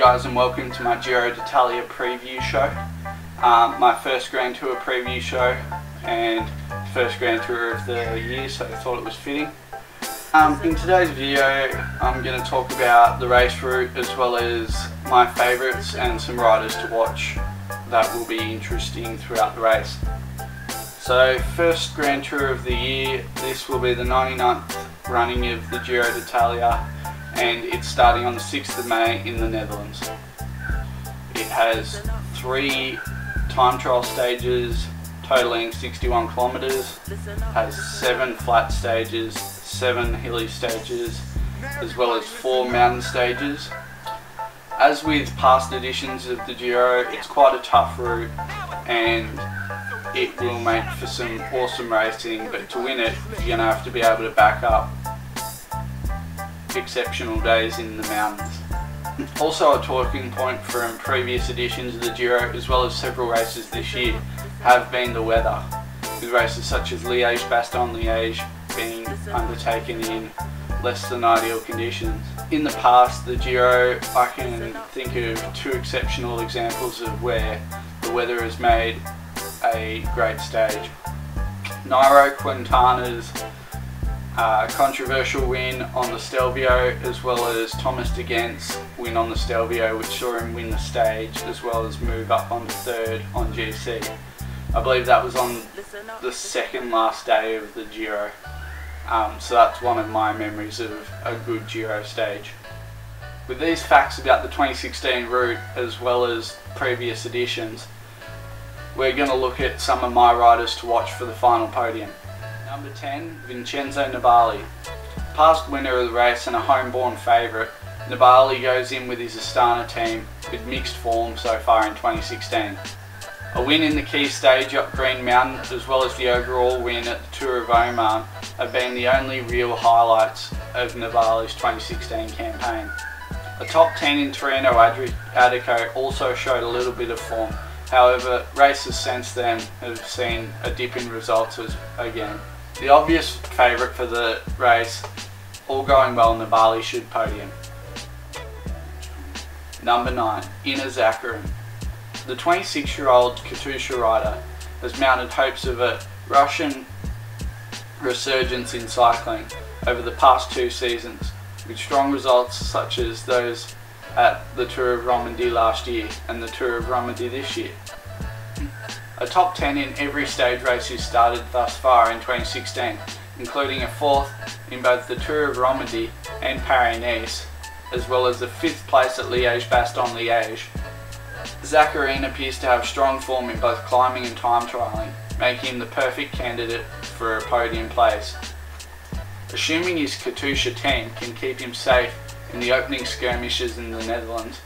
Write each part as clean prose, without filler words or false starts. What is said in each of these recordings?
guys, and welcome to my Giro d'Italia preview show. My first Grand Tour preview show and first Grand Tour of the year, so I thought it was fitting. In today's video I'm going to talk about the race route as well as my favourites and some riders to watch that will be interesting throughout the race. So first Grand Tour of the year, this will be the 99th running of the Giro d'Italia, and it's starting on the 6th of May in the Netherlands. It has 3 time trial stages totaling 61 kilometres, has 7 flat stages, 7 hilly stages, as well as 4 mountain stages. As with past editions of the Giro, it's quite a tough route and it will make for some awesome racing, but to win it you're going to have to be able to back up exceptional days in the mountains. Also, a talking point from previous editions of the Giro as well as several races this year have been the weather, with races such as Liège-Bastogne-Liège being undertaken in less than ideal conditions. In the past, the Giro, I can think of 2 exceptional examples of where the weather has made a great stage. Nairo Quintana's controversial win on the Stelvio, as well as Thomas de Gent's win on the Stelvio, which saw him win the stage as well as move up onto 3rd on GC. I believe that was on the second last day of the Giro, so that's one of my memories of a good Giro stage. With these facts about the 2016 route as well as previous editions, we're going to look at some of my riders to watch for the final podium. Number 10, Vincenzo Nibali. Past winner of the race and a homeborn favourite, Nibali goes in with his Astana team with mixed form so far in 2016. A win in the key stage up Green Mountain as well as the overall win at the Tour of Oman have been the only real highlights of Nibali's 2016 campaign. A top 10 in Tirreno Adriatico also showed a little bit of form, however races since then have seen a dip in results again. The obvious favourite for the race, all going well, Nibali should podium. Number 9, Inna Zakarin. The 26-year-old Katusha rider has mounted hopes of a Russian resurgence in cycling over the past 2 seasons, with strong results such as those at the Tour of Romandie last year and the Tour of Romandie this year. A top 10 in every stage race he's started thus far in 2016, including a 4th in both the Tour of Romandie and Paris-Nice, as well as a 5th place at Liège-Bastogne-Liège. Zakarin appears to have strong form in both climbing and time trialling, making him the perfect candidate for a podium place. Assuming his Katusha team can keep him safe in the opening skirmishes in the Netherlands,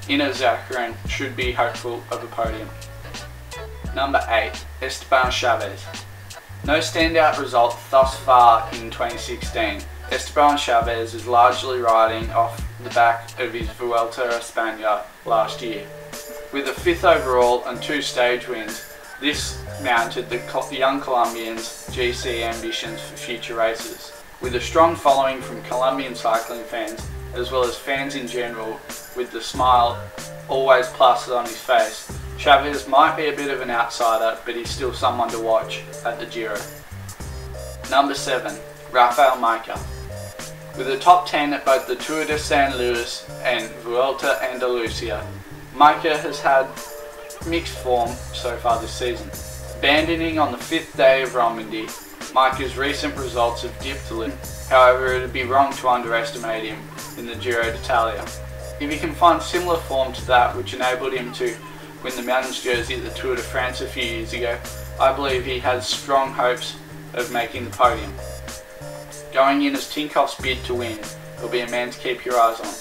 Inna Zakarin should be hopeful of a podium. Number 8, Esteban Chaves. No standout result thus far in 2016. Esteban Chaves is largely riding off the back of his Vuelta a España last year. With a 5th overall and 2 stage wins, this mounted the young Colombian's GC ambitions for future races. With a strong following from Colombian cycling fans as well as fans in general, with the smile always plastered on his face, Chaves might be a bit of an outsider, but he's still someone to watch at the Giro. Number 7, Rafael Majka. With a top 10 at both the Tour de San Luis and Vuelta Andalusia, Majka has had mixed form so far this season. Abandoning on the 5th day of Romandie, Majka's recent results have dipped a little, however it would be wrong to underestimate him in the Giro d'Italia. If he can find similar form to that which enabled him to win the Mountains jersey at the Tour de France a few years ago, I believe he has strong hopes of making the podium. Going in as Tinkoff's bid to win, will be a man to keep your eyes on.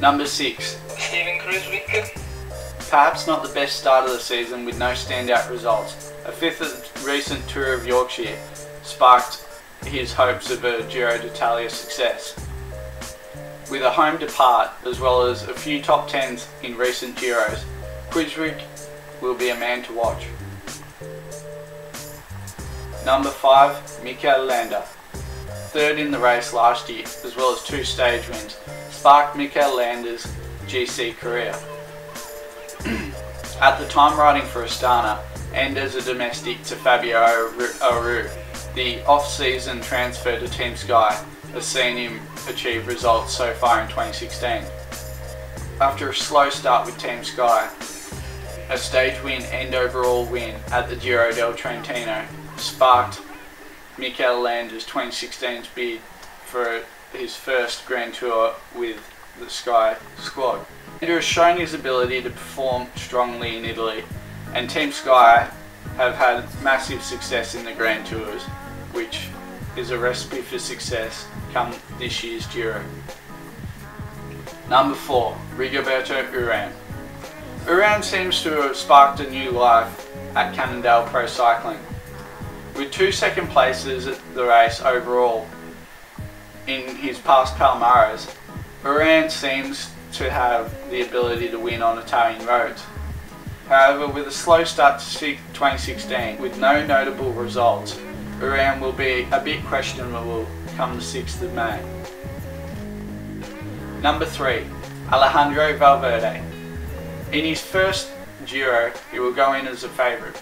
Number 6, Steven Kruijswijk. Perhaps not the best start of the season with no standout results. A 5th at the recent Tour of Yorkshire sparked his hopes of a Giro d'Italia success. With a home depart as well as a few top 10s in recent Giros, Kruijswijk will be a man to watch. Number 5, Mikel Landa. 3rd in the race last year, as well as 2 stage wins, sparked Mikel Landa's GC career. At the time riding for Astana and as a domestic to Fabio Aru, the off-season transfer to Team Sky has seen him achieve results so far in 2016. After a slow start with Team Sky, a stage win and overall win at the Giro del Trentino sparked Mikel Landa's 2016's bid for his first Grand Tour with the Sky squad. Landa has shown his ability to perform strongly in Italy, and Team Sky have had massive success in the Grand Tours, which is a recipe for success come this year's Giro. Number 4, Rigoberto Urán. Urán seems to have sparked a new life at Cannondale Pro Cycling. With 2 second places at the race overall in his past Palmares, Urán seems to have the ability to win on Italian roads. However, with a slow start to 2016 with no notable results, Urán will be a bit questionable come the 6th of May. Number 3, Alejandro Valverde. In his first Giro, he will go in as a favourite.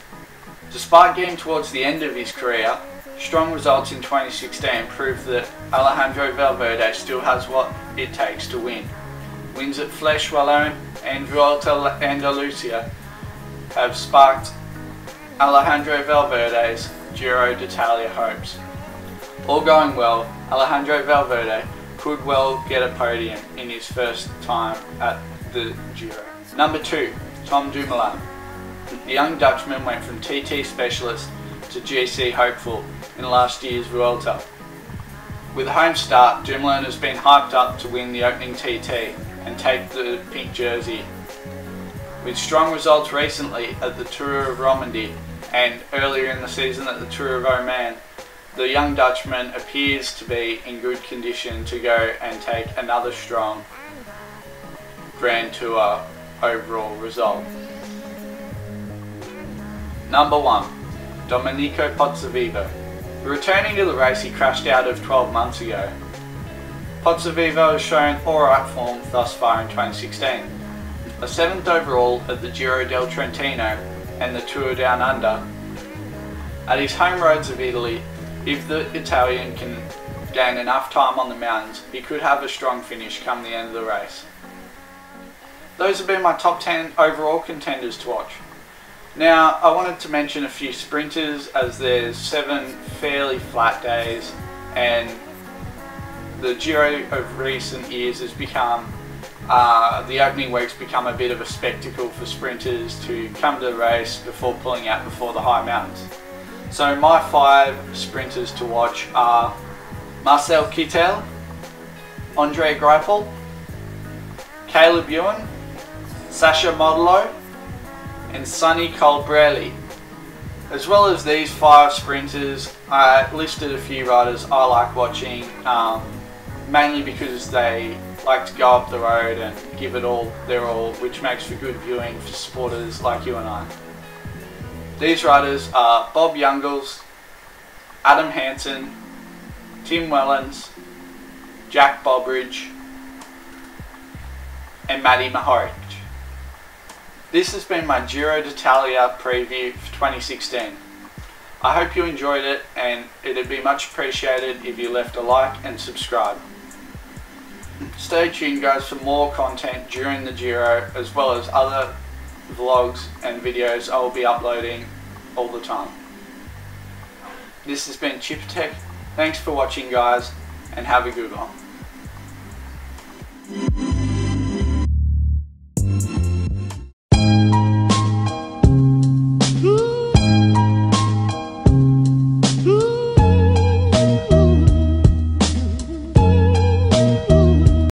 Despite getting towards the end of his career, strong results in 2016 prove that Alejandro Valverde still has what it takes to win. Wins at Flèche Wallonne and Vuelta Andalusia have sparked Alejandro Valverde's Giro d'Italia hopes. All going well, Alejandro Valverde could well get a podium in his first time at the Giro. Number 2, Tom Dumoulin. The young Dutchman went from TT specialist to GC hopeful in last year's Vuelta. With a home start, Dumoulin has been hyped up to win the opening TT and take the pink jersey. With strong results recently at the Tour of Romandie and earlier in the season at the Tour of Oman, the young Dutchman appears to be in good condition to go and take another strong Grand Tour overall result. Number 1, Domenico Pozzovivo. Returning to the race he crashed out of 12 months ago, Pozzovivo has shown alright form thus far in 2016. A 7th overall at the Giro del Trentino and the Tour Down Under. At his home roads of Italy, if the Italian can gain enough time on the mountains, he could have a strong finish come the end of the race. Those have been my top 10 overall contenders to watch. Now, I wanted to mention a few sprinters as there's 7 fairly flat days, and the Giro of recent years has become, the opening week's become a bit of a spectacle for sprinters to come to the race before pulling out before the high mountains. So my 5 sprinters to watch are Marcel Kittel, Andre Greipel, Caleb Ewan, Sasha Modolo, and Sonny Colbrelli. As well as these 5 sprinters, I listed a few riders I like watching, mainly because they like to go up the road and give it all their all, which makes for good viewing for supporters like you and I. These riders are Bob Jungels, Adam Hansen, Tim Wellens, Jack Bobridge, and Matty Mohoric. This has been my Giro d'Italia preview for 2016. I hope you enjoyed it, and it'd be much appreciated if you left a like and subscribe. Stay tuned guys for more content during the Giro, as well as other vlogs and videos I will be uploading all the time. This has been Chiptech. Thanks for watching guys, and have a good one.